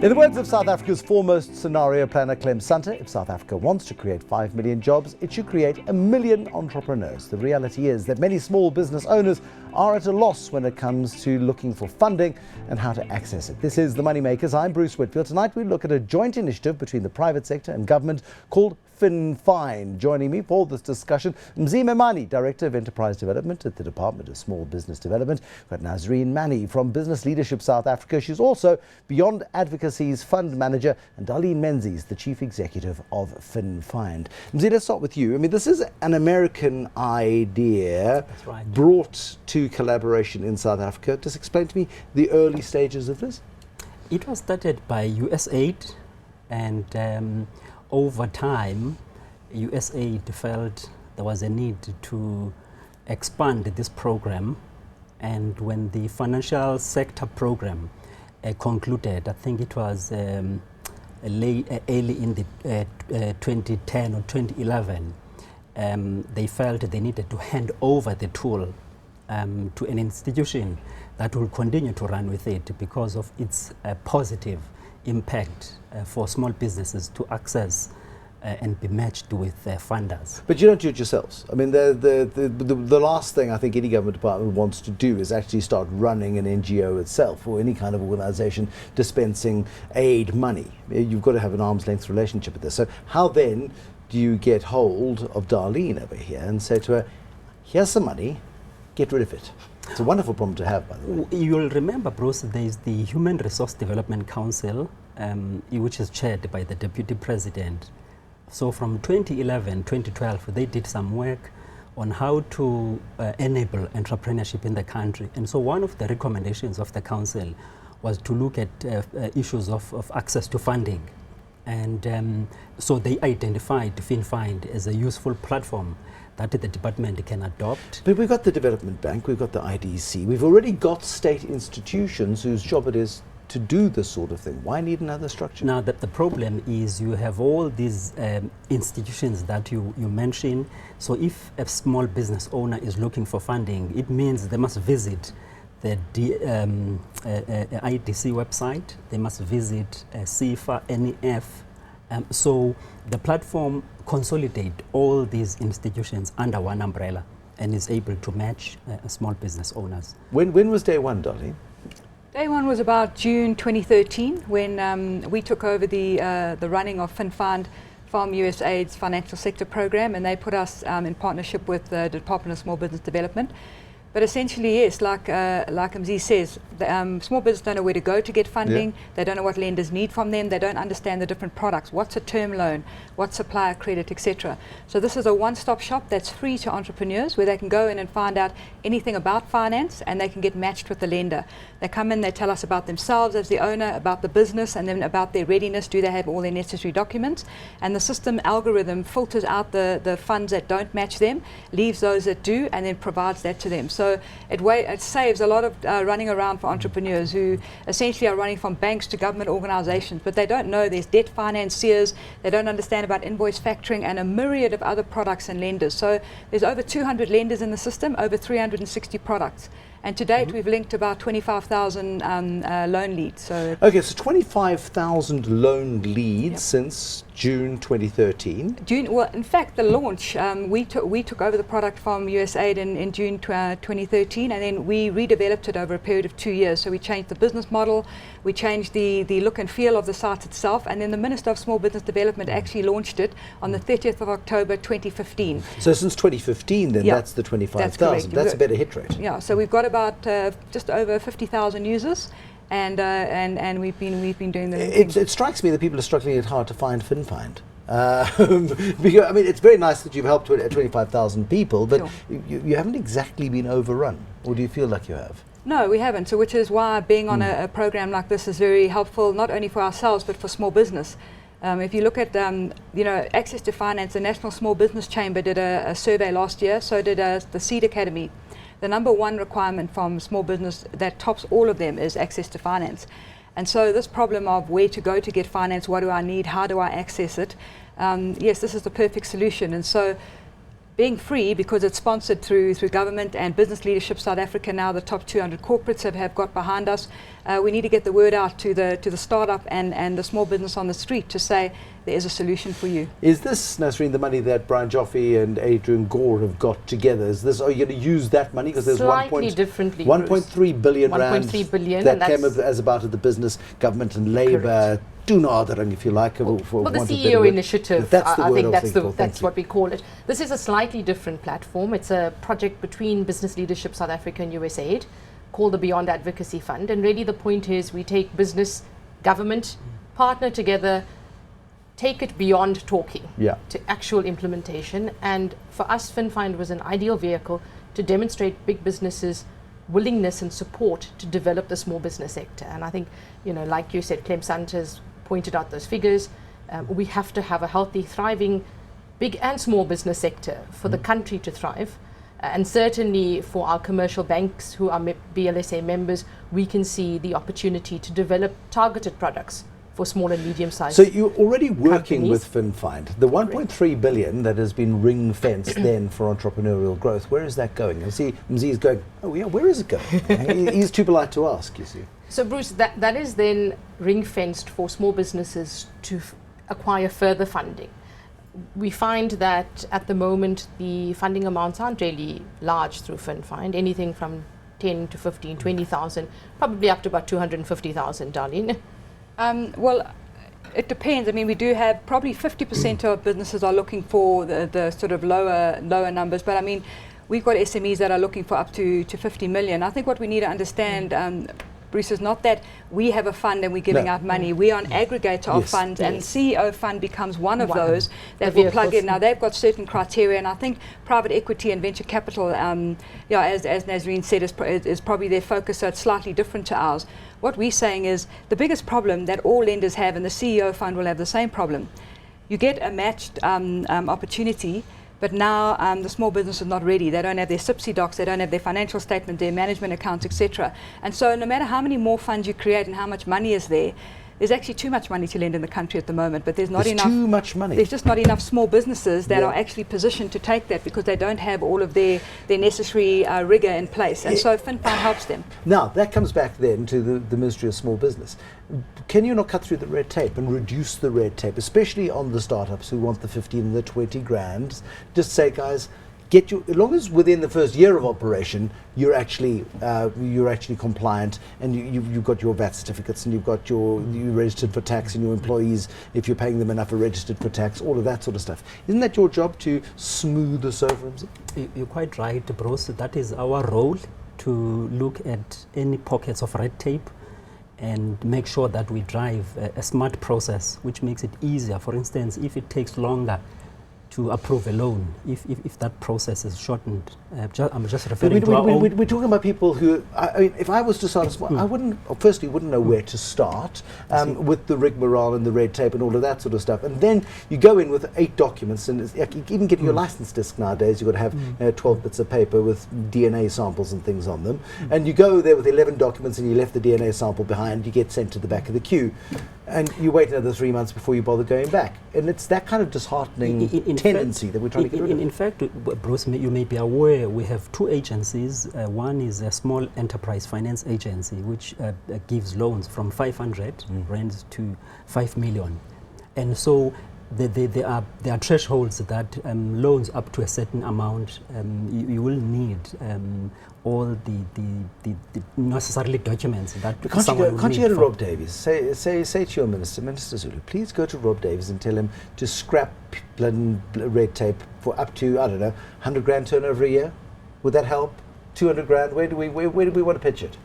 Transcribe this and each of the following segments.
In the words of South Africa's foremost scenario planner, Clem Sunter, if South Africa wants to create 5 million jobs, it should create 1 million entrepreneurs. The reality is that many small business owners are at a loss when it comes to looking for funding and how to access it. This is the MoneyMakers. I'm Bruce Whitfield. Tonight we look at a joint initiative between the private sector and government called Finfind. Joining me for this discussion, Mzi Memani, Director of Enterprise Development at the Department of Small Business Development. We've got Nazrene Mannie from Business Leadership South Africa. She's also Beyond Advocacy's Fund Manager, and Darlene Menzies, the Chief Executive of Finfind. Mzi, let's start with you. I mean, this is an American idea. That's right. Brought to collaboration in South Africa. Just explain to me the early stages of this. It was started by USAID, and over time, USAID felt there was a need to expand this program. And when the financial sector program concluded, I think it was early in the 2010 or 2011, they felt they needed to hand over the tool to an institution that will continue to run with it because of its positive impact for small businesses to access and be matched with funders. But you don't do it yourselves. I mean, the last thing I think any government department wants to do is actually start running an NGO itself or any kind of organisation dispensing aid money. You've got to have an arm's length relationship with this. So how then do you get hold of Darlene over here and say to her, here's some money, get rid of it? It's a wonderful problem to have, by the way. You'll remember, Bruce, there's the Human Resource Development Council, which is chaired by the Deputy President. So from 2011, 2012, they did some work on how to enable entrepreneurship in the country. And so one of the recommendations of the council was to look at issues of access to funding. And so they identified Finfind as a useful platform that the department can adopt. But we've got the Development Bank, we've got the IDC, we've already got state institutions whose job it is to do this sort of thing. Why need another structure? Now, the problem is you have all these institutions that you mentioned. So if a small business owner is looking for funding, it means they must visit the IDC website, they must visit CIFA, NEF. So the platform consolidate all these institutions under one umbrella and is able to match small business owners. When was day one, Darlene? Day one was about June 2013 when we took over the running of Finfind from USAID's financial sector program, and they put us in partnership with the Department of Small Business Development. But essentially, yes, like Mzi says, small business don't know where to go to get funding. Yeah. They don't know what lenders need from them. They don't understand the different products. What's a term loan? What's supplier credit, etc. So this is a one-stop shop that's free to entrepreneurs where they can go in and find out anything about finance, and they can get matched with the lender. They come in, they tell us about themselves as the owner, about the business, and then about their readiness. Do they have all their necessary documents? And the system algorithm filters out the funds that don't match them, leaves those that do, and then provides that to them. So it saves a lot of running around for entrepreneurs who essentially are running from banks to government organizations, but they don't know there's debt financiers, they don't understand about invoice factoring and a myriad of other products and lenders. So there's over 200 lenders in the system, over 360 products. And to date, we've linked about 25,000 loan leads. So okay, so 25,000 loan leads since June 2013. Well, in fact, the launch, we took over the product from USAID in June 2013, and then we redeveloped it over a period of 2 years. So we changed the business model, we changed the look and feel of the site itself, and then the Minister of Small Business Development actually launched it on the 30th of October 2015. So since 2015, then that's the 25,000. That's a better hit rate. Yeah, so we've got about just over 50,000 users, and we've been doing the. It strikes me that people are struggling it hard to find Finfind. Because, I mean, it's very nice that you've helped 25,000 people, but sure, you haven't exactly been overrun, or do you feel like you have? No, we haven't. So, which is why being on a program like this is very helpful, not only for ourselves but for small business. If you look at access to finance, the National Small Business Chamber did a survey last year. So did the Seed Academy. The number one requirement from small business that tops all of them is access to finance. And so this problem of where to go to get finance, what do I need, how do I access it, yes, this is the perfect solution. And so being free because it's sponsored through government and Business Leadership South Africa. Now the top 200 corporates have got behind us. We need to get the word out to the startup and the small business on the street to say there is a solution for you. Is this, Nazrene, the money that Brian Joffe and Adrian Gore have got together? Is this, are you going to use that money? Because there's Slightly differently, 1.3 billion rand 1.3 billion, that came as about of the business, government and labour. Toenadering, if you like, well, for the want of a better CEO word. initiative, That's the I word think I was that's, thinking of. that's Thank you. what we call it. This is a slightly different platform. It's a project between Business Leadership South Africa and USAID called the Beyond Advocacy Fund. And really the point is we take business, government, partner together, take it beyond talking to actual implementation. And for us, Finfind was an ideal vehicle to demonstrate big businesses' willingness and support to develop the small business sector. And I think, like you said, Clem Santa's pointed out those figures. We have to have a healthy, thriving, big and small business sector for the country to thrive. And certainly for our commercial banks who are BLSA members, we can see the opportunity to develop targeted products for small and medium-sized So you're already working companies. with Finfind. The 1.3 billion that has been ring-fenced then for entrepreneurial growth, where is that going? I see Mzi is going, oh yeah, where is it going? He's too polite to ask, you see. So Bruce, that is then ring-fenced for small businesses to acquire further funding. We find that at the moment the funding amounts aren't really large through Finfind, anything from 10 to 15, 20,000, probably up to about 250,000, Darlene. Well, it depends. I mean, we do have probably 50% of businesses are looking for the sort of lower numbers, but I mean, we've got SMEs that are looking for up to 50 million. I think what we need to understand, Bruce, is not that we have a fund and we're giving out money. We are an aggregator of funds, and CEO Fund becomes one of those that will plug in. Now, they've got certain criteria, and I think private equity and venture capital, as Nazrene said, is probably their focus, so it's slightly different to ours. What we're saying is the biggest problem that all lenders have, and the CEO Fund will have the same problem, you get a matched opportunity, but now the small business is not ready. They don't have their SIPC docs, they don't have their financial statement, their management accounts, etc. And so no matter how many more funds you create and how much money is there, there's actually too much money to lend in the country at the moment, but there's enough. Too much money. There's just not enough small businesses that are actually positioned to take that because they don't have all of their necessary rigor in place. And so Finfind helps them. Now, that comes back then to the Ministry of Small Business. Can you not cut through the red tape and reduce the red tape, especially on the startups who want the 15 and the 20 grand? Just say, guys, as long as within the first year of operation you're actually compliant and you've got your VAT certificates and you're registered for tax and your employees, if you're paying them enough, are registered for tax, all of that sort of stuff. Isn't that your job to smooth this over? You're quite right, Bruce. That is our role, to look at any pockets of red tape and make sure that we drive a smart process which makes it easier. For instance, if it takes longer to approve a loan, if that process is shortened. I'm just referring to our own. We're talking about people who, I mean, if I was to start a small, I wouldn't know where to start with the rigmarole and the red tape and all of that sort of stuff. And then you go in with 8 documents, and even getting your license disc nowadays, you've got to have 12 bits of paper with DNA samples and things on them. And you go there with 11 documents and you left the DNA sample behind, you get sent to the back of the queue. And you wait another 3 months before you bother going back. And it's that kind of disheartening tendency that we're trying to get rid of. In fact, Bruce, you may be aware, we have 2 agencies. One is a small enterprise finance agency, which gives loans from 500 rands to 5 million. And so there are thresholds that loans up to a certain amount, you will need all the necessarily documents that someone will Can't need. you go to Rob Davies? Say to your Minister Zulu, please go to Rob Davies and tell him to scrap red tape for up to, I don't know, 100 grand turnover a year. Would that help? 200 grand? Where do we want to pitch it?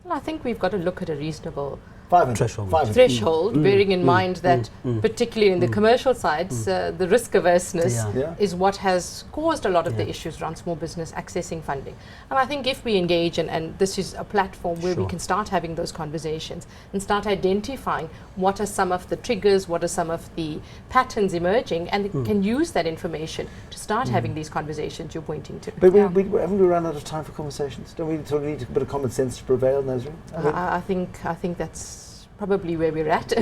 Well, I think we've got to look at a reasonable 500 threshold, bearing in mind that particularly in the commercial sides, the risk averseness is what has caused a lot of the issues around small business accessing funding. And I think if we engage, and this is a platform where we can start having those conversations and start identifying what are some of the triggers, what are some of the patterns emerging, and can use that information to start having these conversations you're pointing to. But haven't we run out of time for conversations? Don't we sort of need a bit of common sense to prevail, Nazrene? I think that's probably where we're at.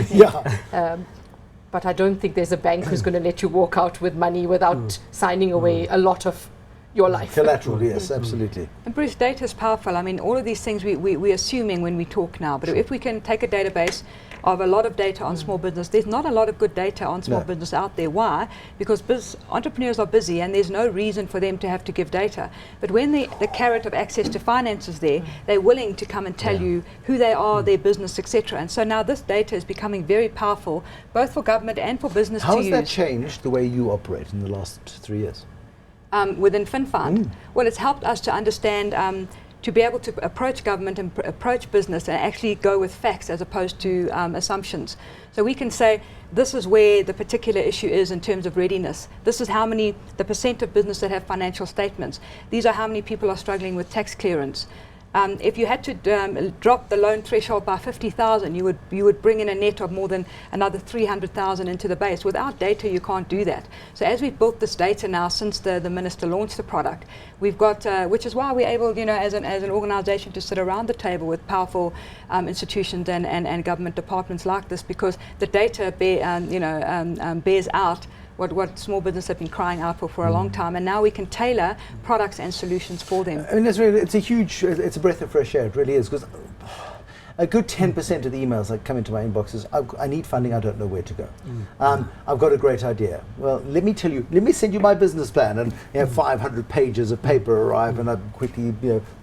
but I don't think there's a bank who's going to let you walk out with money without signing away a lot of your life. Collateral, yes, absolutely. And Bruce, data is powerful. I mean, all of these things we're assuming when we talk now, but if we can take a database of a lot of data on small business, there's not a lot of good data on small business out there. Why? Because entrepreneurs are busy and there's no reason for them to have to give data. But when the carrot of access to finance is there, they're willing to come and tell you who they are, their business, etc. And so now this data is becoming very powerful, both for government and for business to use. How has that changed the way you operate in the last 3 years? Within Finfind? Well, it's helped us to understand, to be able to approach government and approach business and actually go with facts as opposed to assumptions. So we can say, this is where the particular issue is in terms of readiness. This is the percent of business that have financial statements. These are how many people are struggling with tax clearance. If you had to drop the loan threshold by 50,000, you would bring in a net of more than another 300,000 into the base. Without data, you can't do that. So as we've built this data now since the minister launched the product, we've got, which is why we're able, as an organisation, to sit around the table with powerful institutions and government departments like this, because the data bears out what small business have been crying out for a long time, and now we can tailor products and solutions for them. I mean, it's a breath of fresh air, it really is, because a good 10% of the emails that come into my inbox is, I need funding, I don't know where to go. I've got a great idea. Well, let me send you my business plan, and 500 pages of paper arrive, and I quickly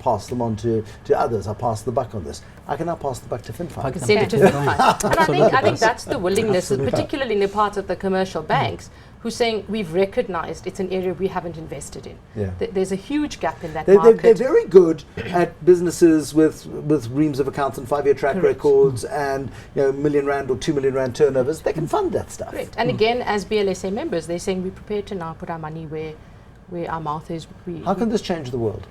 pass them on to others. I pass the buck on this. I can now pass the buck to Finfind. I can send it to Finfind. And I think that's the willingness, particularly in the part of the commercial banks, who's saying we've recognized it's an area we haven't invested in. There's a huge gap in that market. They're very good at businesses with reams of accounts and 5-year track records and R1 million or R2 million turnovers. They can fund that stuff. Correct. And again, as BLSA members, they're saying we're prepared to now put our money where our mouth is. How can this change the world?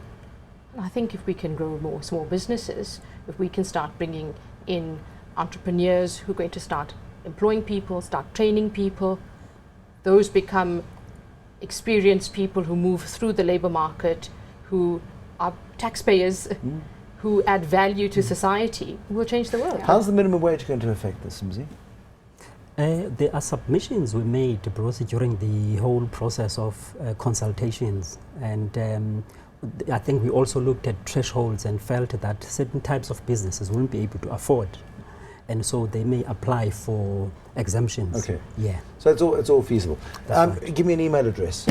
I think if we can grow more small businesses, if we can start bringing in entrepreneurs who are going to start employing people, start training people, those become experienced people who move through the labor market, who are taxpayers, who add value to society, will change the world. How's the minimum wage going to affect this, Mzi? There are submissions we made, Bruce, during the whole process of consultations, and I think we also looked at thresholds and felt that certain types of businesses wouldn't be able to afford, and so they may apply for exemptions. Okay. Yeah. So it's all feasible. Right. Give me an email address.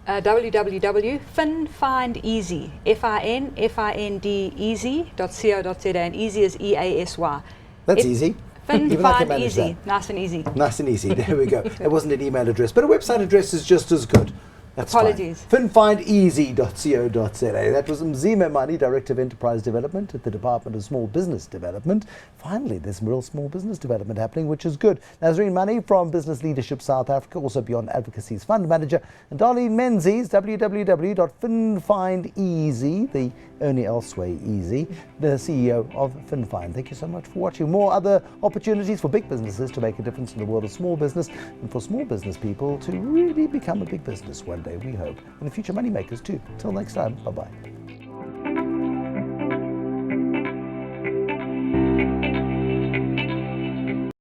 www.finfindeasy, finfindeasy.co.za, and easy is EASY. That's easy. Finfind easy, nice and easy. Nice and easy. There we go. It wasn't an email address, but a website address is just as good. That's Apologies. Finfindeasy.co.za. That was Mzi Memani, Director of Enterprise Development at the Department of Small Business Development. Finally, there's some real small business development happening, which is good. Nazrene Mannie from Business Leadership South Africa, also Beyond Advocacy's Fund Manager, and Darlene Menzies, www.finfindeasy, the only else way easy, the CEO of Finfind. Thank you so much for watching. More other opportunities for big businesses to make a difference in the world of small business, and for small business people to really become a big business one day, we hope. And the future money makers too. Till next time, bye-bye.